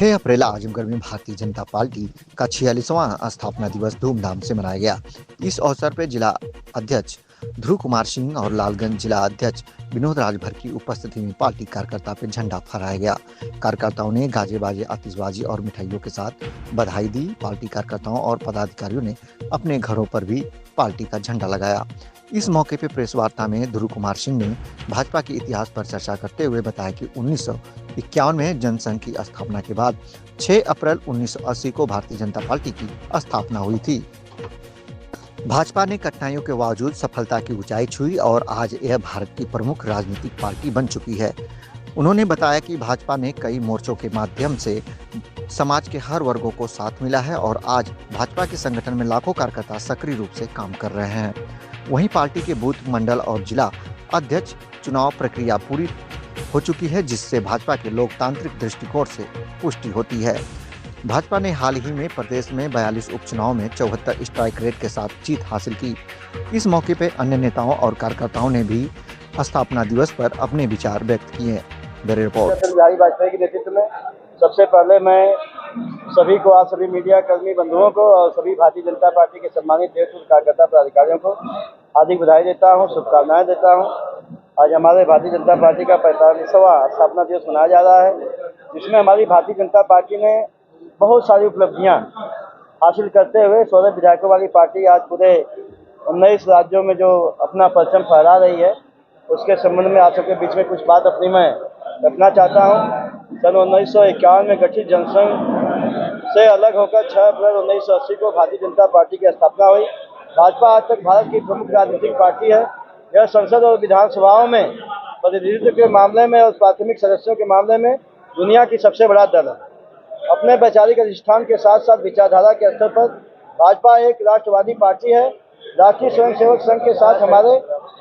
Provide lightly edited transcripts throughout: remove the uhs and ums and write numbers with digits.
6 अप्रैल आजमगढ़ में भारतीय जनता पार्टी का 46वां स्थापना दिवस धूमधाम से मनाया गया। इस अवसर पर जिला अध्यक्ष ध्रुव कुमार सिंह और लालगंज जिला अध्यक्ष विनोद राजभर की उपस्थिति में पार्टी कार्यकर्ता पर झंडा फहराया गया। कार्यकर्ताओं ने गाजे बाजे, आतिशबाजी और मिठाइयों के साथ बधाई दी। पार्टी कार्यकर्ताओं और पदाधिकारियों ने अपने घरों पर भी पार्टी का झंडा लगाया। इस मौके पर प्रेस वार्ता में ध्रुव कुमार सिंह ने भाजपा के इतिहास पर चर्चा करते हुए बताया कि 1951 में जनसंघ की स्थापना के बाद 6 अप्रैल 1980 को भारतीय जनता पार्टी की स्थापना हुई थी। भाजपा ने कठिनाइयों के बावजूद सफलता की ऊंचाई छुई और आज यह भारत की प्रमुख राजनीतिक पार्टी बन चुकी है। उन्होंने बताया कि भाजपा ने कई मोर्चों के माध्यम से समाज के हर वर्गों को साथ मिला है और आज भाजपा के संगठन में लाखों कार्यकर्ता सक्रिय रूप से काम कर रहे हैं। वहीं पार्टी के बूथ, मंडल और जिला अध्यक्ष चुनाव प्रक्रिया पूरी हो चुकी है, जिससे भाजपा के लोकतांत्रिक दृष्टिकोण से पुष्टि होती है। भाजपा ने हाल ही में प्रदेश में 42 उपचुनाव में 74 स्ट्राइक रेट के साथ जीत हासिल की। इस मौके पर अन्य नेताओं और कार्यकर्ताओं ने भी स्थापना दिवस पर अपने विचार व्यक्त किए। Bureau report. वाजपेयी के नेतृत्व में सबसे पहले मैं सभी को, आज सभी मीडिया कर्मी बंधुओं को और सभी भारतीय जनता पार्टी के सम्मानित नेतृत्व कार्यकर्ता पदाधिकारियों को हार्दिक बधाई देता हूं, शुभकामनाएं देता हूं। आज हमारे भारतीय जनता पार्टी का 45वां स्थापना दिवस मनाया जा रहा है, जिसमें हमारी भारतीय जनता पार्टी ने बहुत सारी उपलब्धियां हासिल करते हुए 16 विधायकों वाली पार्टी आज पूरे 19 राज्यों में जो अपना परचम फहरा रही है, उसके संबंध में आप सबके बीच में कुछ बात अपनी मैं रखना चाहता हूं। सन 1951 में गठित जनसंघ से अलग होकर 6 अप्रैल 1980 को भारतीय जनता पार्टी की स्थापना हुई। भाजपा आज तक भारत की प्रमुख राजनीतिक पार्टी है। यह संसद और विधानसभाओं में प्रतिनिधित्व के मामले में और प्राथमिक सदस्यों के मामले में दुनिया की सबसे बड़ा दल है। अपने वैचारिक अधिष्ठान के साथ साथ विचारधारा के स्तर पर भाजपा एक राष्ट्रवादी पार्टी है। राष्ट्रीय स्वयंसेवक संघ के साथ हमारे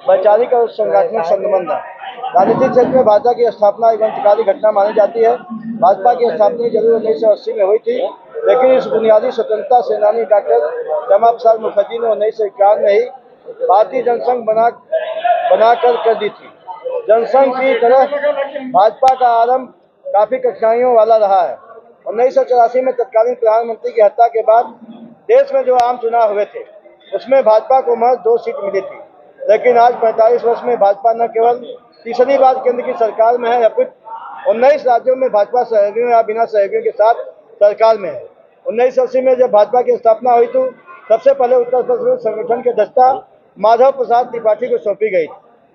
वैचारिक और संगठनिक संबंध है। राजनीतिक क्षेत्र में भाजपा की स्थापना एक क्रांतिकारी घटना मानी जाती है। भाजपा की स्थापना जरूर 1980 में हुई थी, लेकिन इस बुनियादी स्वतंत्रता सेनानी डॉक्टर श्यामा प्रसाद मुखर्जी ने 1951 में ही भारतीय जनसंघ बनाकर कर दी थी। जनसंघ की तरह भाजपा का आरंभ काफी कठिनाइयों वाला रहा है। 1984 में तत्कालीन प्रधानमंत्री की हत्या के बाद देश में जो आम चुनाव हुए थे, उसमें भाजपा को महज 2 सीट मिली थी। लेकिन आज 45 वर्ष में भाजपा न केवल तीसरी बार केंद्र की सरकार में है, अपितु 19 राज्यों में भाजपा सहयोगियों या बिना सहयोगियों के साथ सरकार में है। 1980 में जब भाजपा की स्थापना हुई तो सबसे पहले उत्तर प्रदेश संगठन के दस्ता माधव प्रसाद त्रिपाठी को सौंपी गई।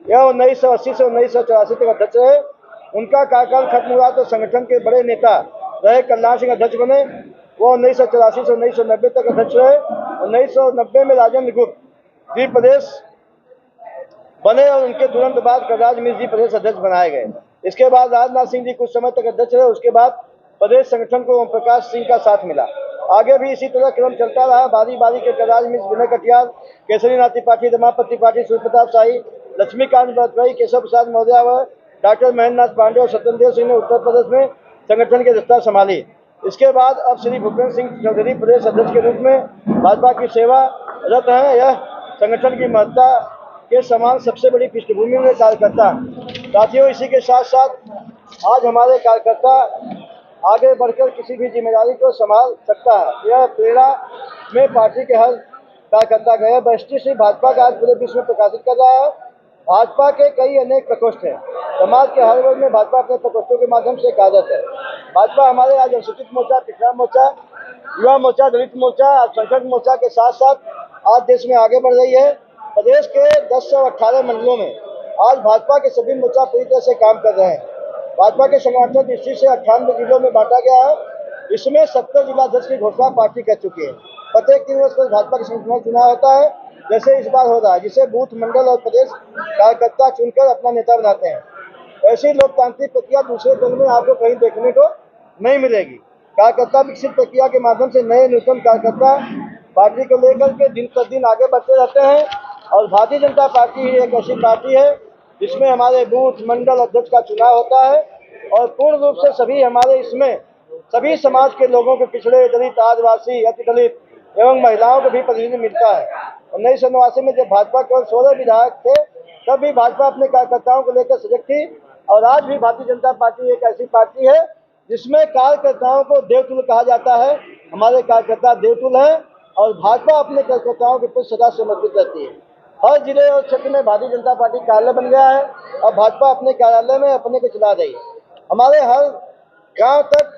यह 1980 से 1984 तक अध्यक्ष रहे। उनका कार्यकाल खत्म हुआ तो संगठन के बड़े नेता रहे कल्याण सिंह अध्यक्ष बने। वो 1984 से 1990 तक अध्यक्ष रहे। 1990 में राजेंद्र गुप्त जी प्रदेश बने और उनके तुरंत बाद कलराज मिश्र जी प्रदेश अध्यक्ष बनाए गए। इसके बाद राजनाथ सिंह जी कुछ समय तक अध्यक्ष रहे। उसके बाद प्रदेश संगठन को ओम प्रकाश सिंह का साथ मिला। आगे भी इसी तरह क्रम चलता रहा। बारी बारी के कलराज मिश्र, विनय कटियार, केसरीनाथ त्रिपाठी, रमापति त्रिपाठी, सूर्य प्रताप शाही, लक्ष्मीकांत बरदई, केशव प्रसाद मौर्य व डॉक्टर महेंद्र नाथ पांडे और सत्येंद्र सिंह ने उत्तर प्रदेश में संगठन की दस्ता संभाली। इसके बाद अब श्री भूपेंद्र सिंह चौधरी प्रदेश अध्यक्ष के रूप में भाजपा की सेवा रत है। यह संगठन की महत्ता के समान सबसे बड़ी पृष्ठभूमि में कार्यकर्ता। साथियों, इसी के साथ साथ आज हमारे कार्यकर्ता आगे बढ़कर किसी भी जिम्मेदारी को संभाल सकता है। यह प्रेरणा में पार्टी के हर कार्यकर्ता का वरिष्ठ श्री भाजपा का आज पूरे विश्व में प्रकाशित कर रहा है। भाजपा के कई अनेक प्रकोष्ठ हैं। समाज के हर वर्ग में भाजपा अपने प्रकोष्ठों के माध्यम से कार्यरत है। भाजपा हमारे आज अनुसूचित मोर्चा, पिछड़ा मोर्चा, युवा मोर्चा, दलित मोर्चा, अल्पसंख्यक मोर्चा के साथ साथ आज देश में आगे बढ़ रही है। प्रदेश के 1018 मंडलों में आज भाजपा के सभी मोर्चा पूरी तरह से काम कर रहे हैं। भाजपा के संगठन डिस्ट्रिक्ट से 98 जिलों में बांटा गया है। इसमें 70 जिलाध्यक्ष की घोषणा पार्टी कर चुकी है। प्रत्येक 3 वर्ष पर भाजपा के संगठन चुनाव होता है, जैसे इस बार हो रहा है, जिसे बूथ, मंडल और प्रदेश कार्यकर्ता चुनकर अपना नेता बनाते हैं। ऐसी लोकतांत्रिक प्रक्रिया दूसरे दल में आपको कहीं देखने को नहीं मिलेगी। कार्यकर्ता विकसित प्रक्रिया के माध्यम से नए नूतन कार्यकर्ता पार्टी को लेकर के दिन प्रतिदिन आगे बढ़ते रहते हैं और भारतीय जनता पार्टी ही एक ऐसी पार्टी है जिसमें हमारे बूथ, मंडल अध्यक्ष का चुनाव होता है और पूर्ण रूप से सभी हमारे इसमें सभी समाज के लोगों को, पिछड़े, दलित, आदिवासी, अति दलित एवं महिलाओं को भी प्रतिनिधित्व मिलता है। 1989 में जब भाजपा केवल 16 विधायक थे, तब भी भाजपा अपने कार्यकर्ताओं को लेकर सजग थी और आज भी भारतीय जनता पार्टी एक ऐसी पार्टी है जिसमें कार्यकर्ताओं को देवतुल्य कहा जाता है। हमारे कार्यकर्ता देवतुल्य हैं और भाजपा अपने कार्यकर्ताओं के प्रति सदा समर्पित रहती है। हर जिले और क्षेत्र में भारतीय जनता पार्टी कार्यालय बन गया है और भाजपा अपने कार्यालय में अपने को चला रही है। हमारे हर गांव तक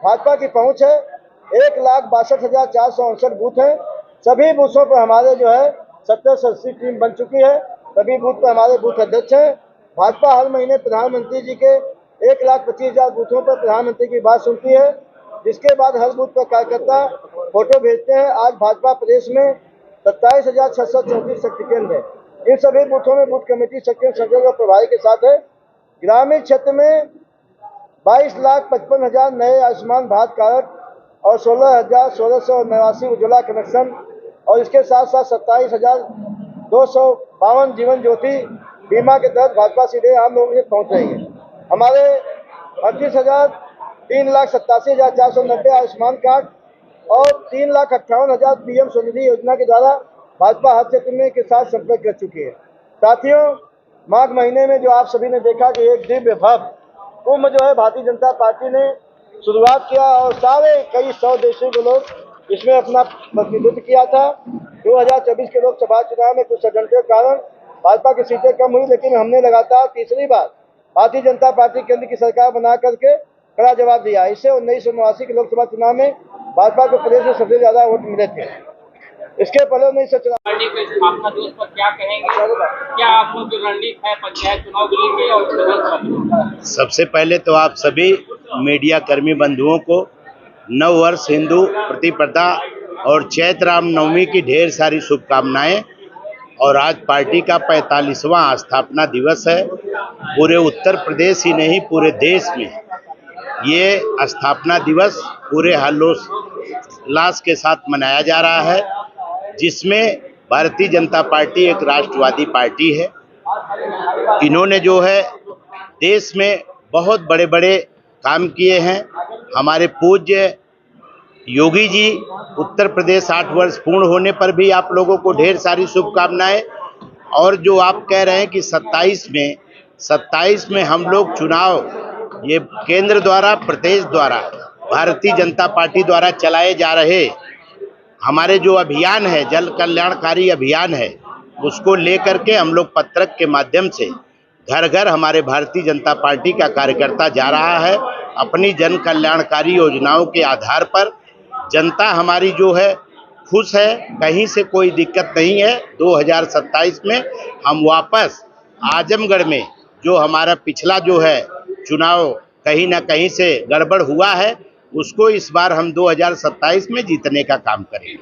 भाजपा की पहुंच है। 1,62,469 बूथ हैं। सभी बूथों पर हमारे जो है 70 सदस्यीय टीम बन चुकी है। सभी बूथ पर हमारे बूथ अध्यक्ष हैं। भाजपा हर महीने प्रधानमंत्री जी के 1,25,000 बूथों पर प्रधानमंत्री की बात सुनती है, जिसके बाद हर बूथ पर कार्यकर्ता फोटो भेजते हैं। आज भाजपा प्रदेश में 27,634 शक्ति केंद्र है। इन सभी बूथों में बूथ कमेटी सक्रिय संजोग और प्रभारी के साथ है। ग्रामीण क्षेत्र में 22,55,000 नए आयुष्मान भारत कार्ड और 16,1689 उज्ज्वला कनेक्शन और इसके साथ साथ 27,252 जीवन ज्योति बीमा के तहत भाजपा सीधे आम लोगों से पहुंच रही है। हमारे 3,87,490 आयुष्मान कार्ड और 3,58,000 पीएम स्वनिधि योजना के द्वारा भाजपा हर क्षेत्र में के साथ संपर्क कर चुकी है। साथियों, माघ महीने में जो आप सभी ने देखा कि एक दिव्य भव्य कुंभ जो है भारतीय जनता पार्टी ने शुरुआत किया और सारे कई 100 देशों के लोग इसमें अपना प्रतिनिधित्व किया था। 2024 के लोकसभा चुनाव में कुछ षड्यंत्रों के कारण भाजपा की सीटें कम हुई, लेकिन हमने लगातार तीसरी बार भारतीय जनता पार्टी केंद्र की सरकार बना करके कड़ा जवाब दिया। इससे 1989 के लोकसभा चुनाव में भाजपा को प्रदेश में सबसे ज्यादा वोट मिले थे। इसके पहले 1994 पार्टी के स्थापना दिवस पर क्या कहेंगे? क्या आप लोग जो रणनीति है पंचायत चुनाव को लेकर और विधानसभा? सबसे पहले तो आप सभी मीडिया कर्मी बंधुओं को नव वर्ष, हिंदू प्रतिपदा और चैत्र राम नवमी की ढेर सारी शुभकामनाएं। और आज पार्टी का 45वां स्थापना दिवस है। पूरे उत्तर प्रदेश ही नहीं पूरे देश में ये स्थापना दिवस पूरे हर्षोल्लास के साथ मनाया जा रहा है, जिसमें भारतीय जनता पार्टी एक राष्ट्रवादी पार्टी है। इन्होंने जो है देश में बहुत बड़े बड़े काम किए हैं। हमारे पूज्य योगी जी उत्तर प्रदेश 8 वर्ष पूर्ण होने पर भी आप लोगों को ढेर सारी शुभकामनाएं। और जो आप कह रहे हैं कि 27 में हम लोग चुनाव ये केंद्र द्वारा, प्रदेश द्वारा, भारतीय जनता पार्टी द्वारा चलाए जा रहे हमारे जो अभियान है, जन कल्याणकारी अभियान है, उसको लेकर के हम लोग पत्रक के माध्यम से घर घर हमारे भारतीय जनता पार्टी का कार्यकर्ता जा रहा है। अपनी जन कल्याणकारी योजनाओं के आधार पर जनता हमारी जो है खुश है, कहीं से कोई दिक्कत नहीं है। 2027 में हम वापस आजमगढ़ में जो हमारा पिछला जो है चुनाव कहीं ना कहीं से गड़बड़ हुआ है, उसको इस बार हम 2027 में जीतने का काम करेंगे।